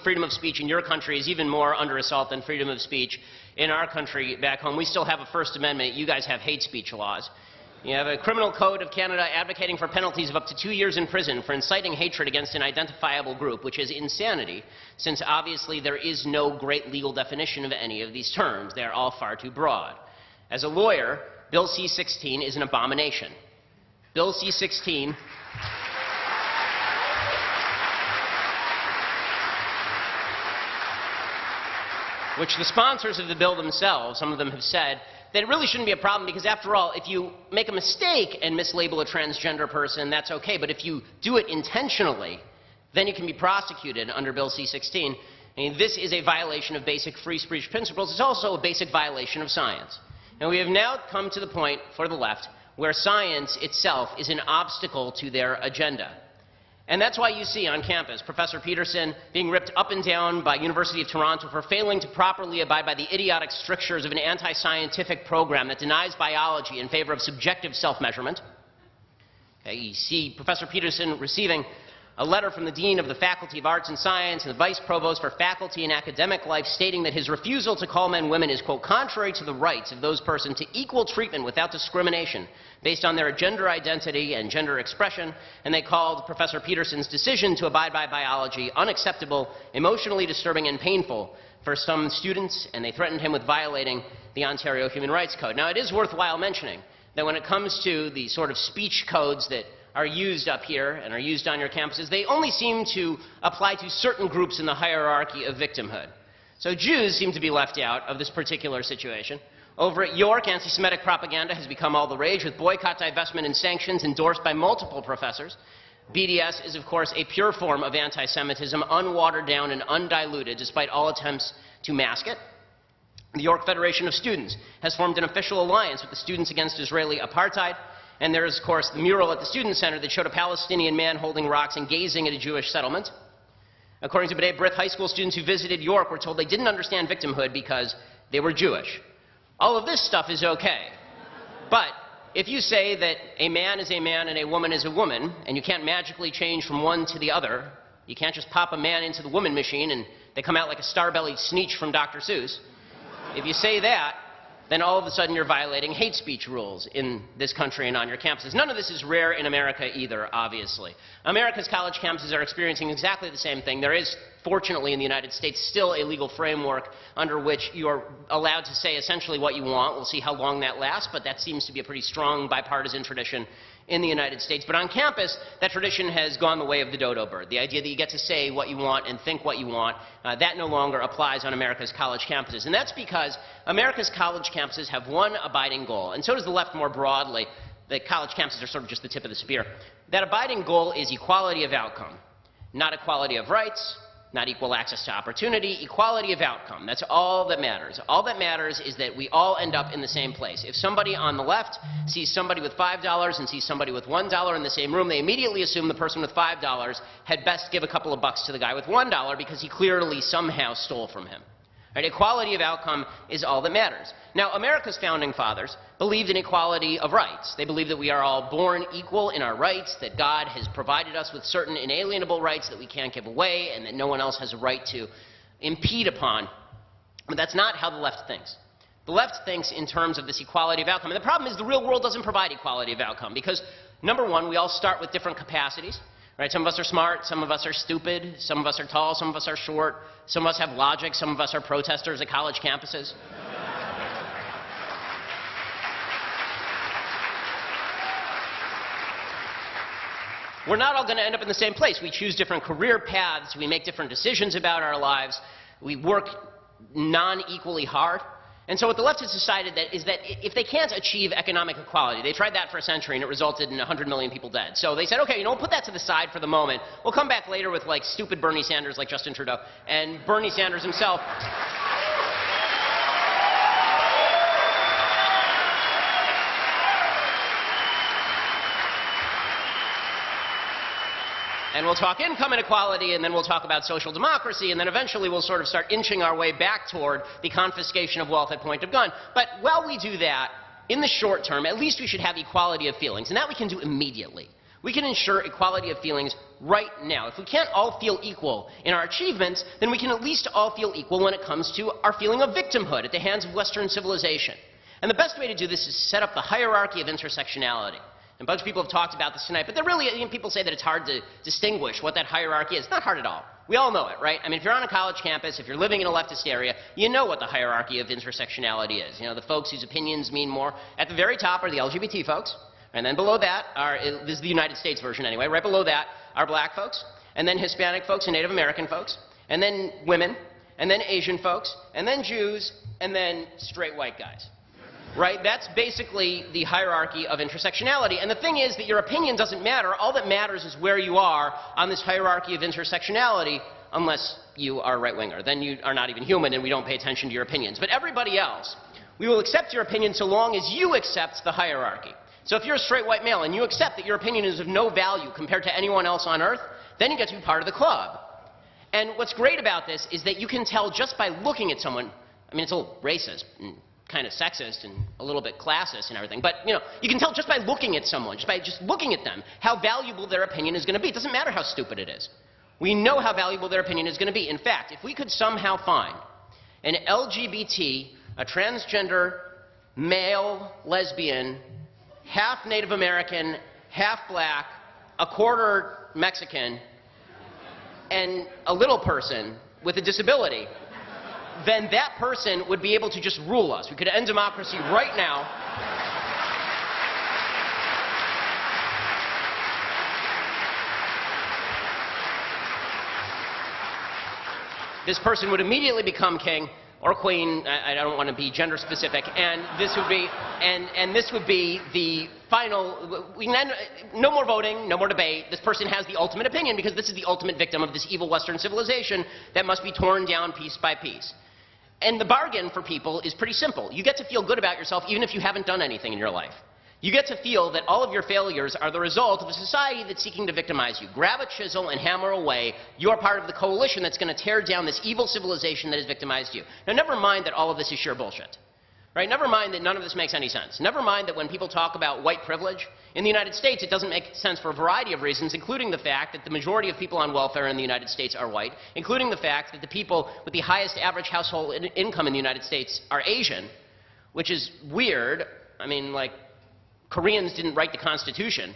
Freedom of speech in your country is even more under assault than freedom of speech in our country back home. We still have a First Amendment. You guys have hate speech laws. You have a criminal code of Canada advocating for penalties of up to 2 years in prison for inciting hatred against an identifiable group, which is insanity, since obviously there is no great legal definition of any of these terms. They are all far too broad. As a lawyer, Bill C-16 is an abomination. Bill C-16... which the sponsors of the bill themselves, some of them have said, that it really shouldn't be a problem because, after all, if you make a mistake and mislabel a transgender person, that's okay. But if you do it intentionally, then you can be prosecuted under Bill C-16. I mean, this is a violation of basic free speech principles. It's also a basic violation of science. And we have now come to the point, for the left, where science itself is an obstacle to their agenda. And that's why you see on campus Professor Peterson being ripped up and down by University of Toronto for failing to properly abide by the idiotic strictures of an anti-scientific program that denies biology in favor of subjective self-measurement. Okay, you see Professor Peterson receiving a letter from the Dean of the Faculty of Arts and Science and the Vice Provost for Faculty and Academic Life stating that his refusal to call men women is, quote, contrary to the rights of those persons to equal treatment without discrimination based on their gender identity and gender expression, and they called Professor Peterson's decision to abide by biology unacceptable, emotionally disturbing, and painful for some students, and they threatened him with violating the Ontario Human Rights Code. Now, it is worthwhile mentioning that when it comes to the sort of speech codes that are used up here and are used on your campuses, they only seem to apply to certain groups in the hierarchy of victimhood. So Jews seem to be left out of this particular situation. Over at York, anti-Semitic propaganda has become all the rage, with boycott, divestment, and sanctions endorsed by multiple professors. BDS is, of course, a pure form of anti-Semitism, unwatered down and undiluted, despite all attempts to mask it. The York Federation of Students has formed an official alliance with the Students Against Israeli Apartheid. And there is, of course, the mural at the Student Center that showed a Palestinian man holding rocks and gazing at a Jewish settlement. According to B'nai B'rith, high school students who visited York were told they didn't understand victimhood because they were Jewish. All of this stuff is okay. But if you say that a man is a man and a woman is a woman, and you can't magically change from one to the other, you can't just pop a man into the woman machine and they come out like a star-bellied Sneetch from Dr. Seuss. If you say that, then all of a sudden you're violating hate speech rules in this country and on your campuses. None of this is rare in America either, obviously. America's college campuses are experiencing exactly the same thing. There is, fortunately, in the United States, still a legal framework under which you're allowed to say essentially what you want. We'll see how long that lasts, but that seems to be a pretty strong bipartisan tradition in the United States. But on campus, that tradition has gone the way of the dodo bird. The idea that you get to say what you want and think what you want, that no longer applies on America's college campuses. And that's because America's college campuses have one abiding goal, and so does the left more broadly. The college campuses are sort of just the tip of the spear. That abiding goal is equality of outcome, not equality of rights, not equal access to opportunity, equality of outcome. That's all that matters. All that matters is that we all end up in the same place. If somebody on the left sees somebody with $5 and sees somebody with $1 in the same room, they immediately assume the person with $5 had best give a couple of bucks to the guy with $1 because he clearly somehow stole from him. Right? Equality of outcome is all that matters. Now, America's founding fathers believed in equality of rights. They believed that we are all born equal in our rights, that God has provided us with certain inalienable rights that we can't give away, and that no one else has a right to impede upon. But that's not how the left thinks. The left thinks in terms of this equality of outcome. And the problem is the real world doesn't provide equality of outcome because, number one, we all start with different capacities. Right? Some of us are smart, some of us are stupid, some of us are tall, some of us are short, some of us have logic, some of us are protesters at college campuses. We're not all going to end up in the same place. We choose different career paths, we make different decisions about our lives, we work non-equally hard. And so what the left has decided is that if they can't achieve economic equality, they tried that for a century and it resulted in 100 million people dead. So they said, okay, we'll put that to the side for the moment. We'll come back later with like stupid Bernie Sanders like Justin Trudeau. And Bernie Sanders himself and we'll talk income inequality, and then we'll talk about social democracy, and then eventually we'll sort of start inching our way back toward the confiscation of wealth at point of gun. But while we do that, in the short term, at least we should have equality of feelings, and that we can do immediately. We can ensure equality of feelings right now. If we can't all feel equal in our achievements, then we can at least all feel equal when it comes to our feeling of victimhood at the hands of Western civilization. And the best way to do this is set up the hierarchy of intersectionality. And a bunch of people have talked about this tonight, but people say that it's hard to distinguish what that hierarchy is. It's not hard at all. We all know it, right? I mean, if you're on a college campus, if you're living in a leftist area, you know what the hierarchy of intersectionality is. You know, the folks whose opinions mean more. At the very top are the LGBT folks, and then below that are, this is the United States version anyway, right below that are black folks, and then Hispanic folks and Native American folks, and then women, and then Asian folks, and then Jews, and then straight white guys. Right? That's basically the hierarchy of intersectionality. And the thing is that your opinion doesn't matter. All that matters is where you are on this hierarchy of intersectionality, unless you are a right-winger. Then you are not even human and we don't pay attention to your opinions. But everybody else, we will accept your opinion so long as you accept the hierarchy. So if you're a straight white male and you accept that your opinion is of no value compared to anyone else on earth, then you get to be part of the club. And what's great about this is that you can tell just by looking at someone. I mean, it's a little racist and kind of sexist and a little bit classist and everything, but you can tell just by looking at someone, just by looking at them, how valuable their opinion is going to be. It doesn't matter how stupid it is. We know how valuable their opinion is going to be. In fact, if we could somehow find an LGBT, a transgender, male, lesbian, half Native American, half black, a quarter Mexican, and a little person with a disability, then that person would be able to just rule us. We could end democracy right now. This person would immediately become king or queen. I don't want to be gender specific, and this would be the final. No more voting, no more debate. This person has the ultimate opinion because this is the ultimate victim of this evil Western civilization that must be torn down piece by piece. And the bargain for people is pretty simple. You get to feel good about yourself even if you haven't done anything in your life. You get to feel that all of your failures are the result of a society that's seeking to victimize you. Grab a chisel and hammer away. You're part of the coalition that's going to tear down this evil civilization that has victimized you. Now, never mind that all of this is sheer bullshit. Right? Never mind that none of this makes any sense. Never mind that when people talk about white privilege, in the United States it doesn't make sense for a variety of reasons, including the fact that the majority of people on welfare in the United States are white, including the fact that the people with the highest average household income in the United States are Asian, which is weird. I mean, like, Koreans didn't write the Constitution.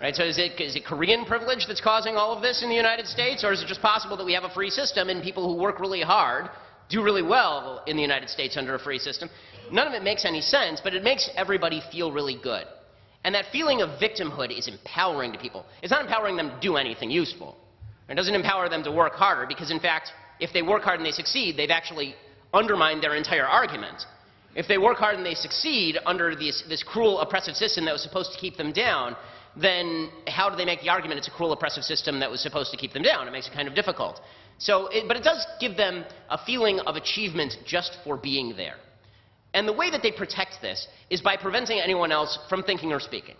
Right? So is it Korean privilege that's causing all of this in the United States, or is it just possible that we have a free system and people who work really hard do really well in the United States under a free system? None of it makes any sense, but it makes everybody feel really good. And that feeling of victimhood is empowering to people. It's not empowering them to do anything useful. It doesn't empower them to work harder because, in fact, if they work hard and they succeed, they've actually undermined their entire argument. If they work hard and they succeed under this cruel, oppressive system that was supposed to keep them down, then how do they make the argument it's a cruel, oppressive system that was supposed to keep them down? It makes it kind of difficult. But it does give them a feeling of achievement just for being there. And the way that they protect this is by preventing anyone else from thinking or speaking.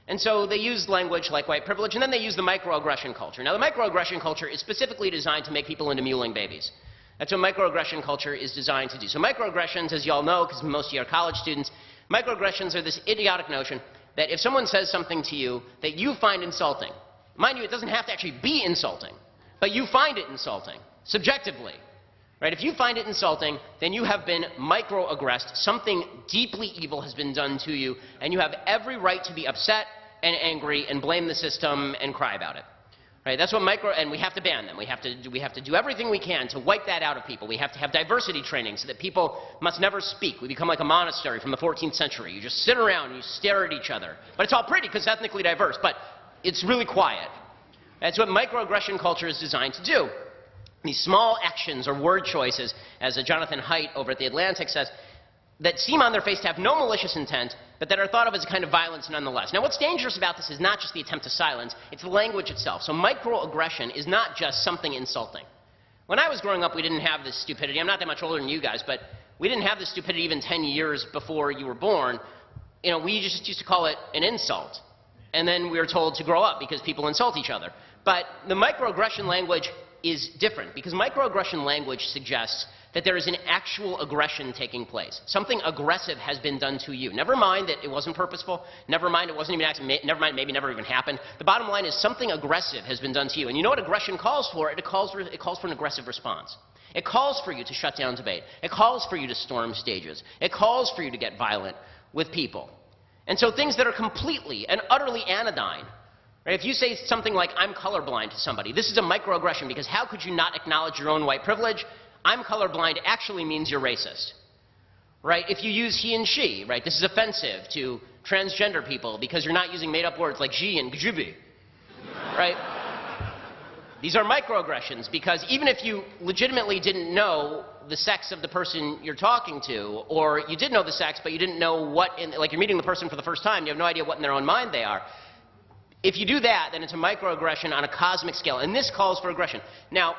And so they use language like white privilege, and then they use the microaggression culture. Now, the microaggression culture is specifically designed to make people into mewling babies. That's what microaggression culture is designed to do. So microaggressions, as you all know, because most of you are college students, microaggressions are this idiotic notion that if someone says something to you that you find insulting, mind you, it doesn't have to actually be insulting, but you find it insulting, subjectively. Right? If you find it insulting, then you have been microaggressed. Something deeply evil has been done to you, and you have every right to be upset and angry and blame the system and cry about it. Right? That's what and we have to ban them. We have to do everything we can to wipe that out of people. We have to have diversity training so that people must never speak. We become like a monastery from the 14th century. You just sit around and you stare at each other. But it's all pretty because it's ethnically diverse, but it's really quiet. That's what microaggression culture is designed to do. These small actions or word choices, as Jonathan Haidt over at The Atlantic says, that seem on their face to have no malicious intent, but that are thought of as a kind of violence nonetheless. Now, what's dangerous about this is not just the attempt to silence, it's the language itself. So microaggression is not just something insulting. When I was growing up, we didn't have this stupidity. I'm not that much older than you guys, but we didn't have this stupidity even 10 years before you were born. We just used to call it an insult. And then we were told to grow up because people insult each other. But the microaggression language is different, because microaggression language suggests that there is an actual aggression taking place. Something aggressive has been done to you. Never mind that it wasn't purposeful. Never mind it wasn't even accident. Never mind maybe never even happened. The bottom line is something aggressive has been done to you. And you know what aggression calls for? It calls for an aggressive response. It calls for you to shut down debate. It calls for you to storm stages. It calls for you to get violent with people. And so things that are completely and utterly anodyne, right? If you say something like, I'm colorblind to somebody, this is a microaggression, because how could you not acknowledge your own white privilege? I'm colorblind actually means you're racist, right? If you use he and she, right, this is offensive to transgender people because you're not using made-up words like ji and gjubi, right? These are microaggressions, because even if you legitimately didn't know the sex of the person you're talking to, or you did know the sex but you didn't know what, like you're meeting the person for the first time, you have no idea what in their own mind they are. If you do that, then it's a microaggression on a cosmic scale, and this calls for aggression. Now,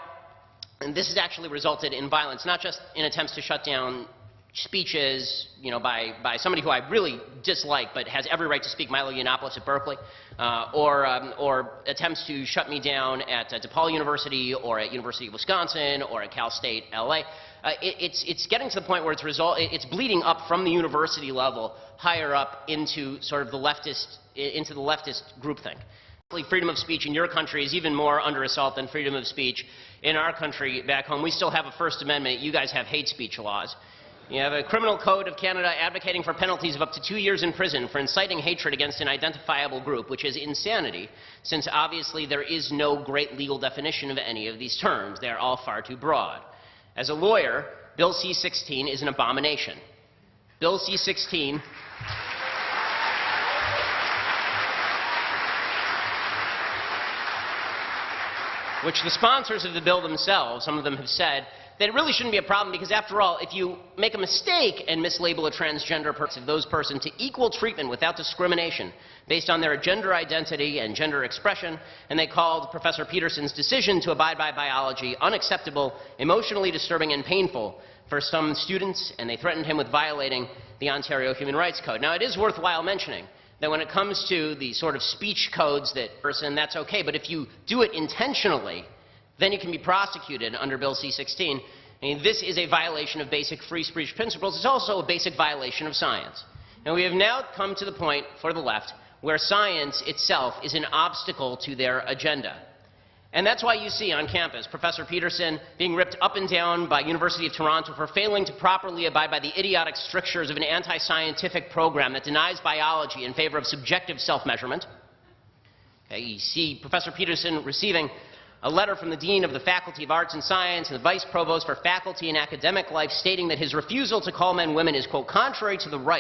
and this has actually resulted in violence, not just in attempts to shut down speeches, you know, by somebody who I really dislike but has every right to speak, Milo Yiannopoulos at Berkeley, or attempts to shut me down at DePaul University or at University of Wisconsin or at Cal State LA. It's getting to the point where it's bleeding up from the university level higher up into sort of the leftist groupthink. Freedom of speech in your country is even more under assault than freedom of speech in our country back home. We still have a First Amendment. You guys have hate speech laws. You have a criminal code of Canada advocating for penalties of up to 2 years in prison for inciting hatred against an identifiable group, which is insanity, since obviously there is no great legal definition of any of these terms. They are all far too broad. As a lawyer, Bill C-16 is an abomination. Bill C-16... which the sponsors of the bill themselves, some of them have said, that it really shouldn't be a problem, because after all, if you make a mistake and mislabel a transgender person, those persons to equal treatment without discrimination based on their gender identity and gender expression, and they called Professor Peterson's decision to abide by biology unacceptable, emotionally disturbing, and painful for some students, and they threatened him with violating the Ontario Human Rights Code. Now, it is worthwhile mentioning that when it comes to the sort of speech codes that person, that's okay, but if you do it intentionally, then you can be prosecuted under Bill C-16. I mean, this is a violation of basic free speech principles. It's also a basic violation of science. And we have now come to the point for the left where science itself is an obstacle to their agenda. And that's why you see on campus Professor Peterson being ripped up and down by University of Toronto for failing to properly abide by the idiotic strictures of an anti-scientific program that denies biology in favor of subjective self-measurement. Okay, you see Professor Peterson receiving a letter from the Dean of the Faculty of Arts and Science and the Vice Provost for Faculty and Academic Life stating that his refusal to call men women is, quote, contrary to the right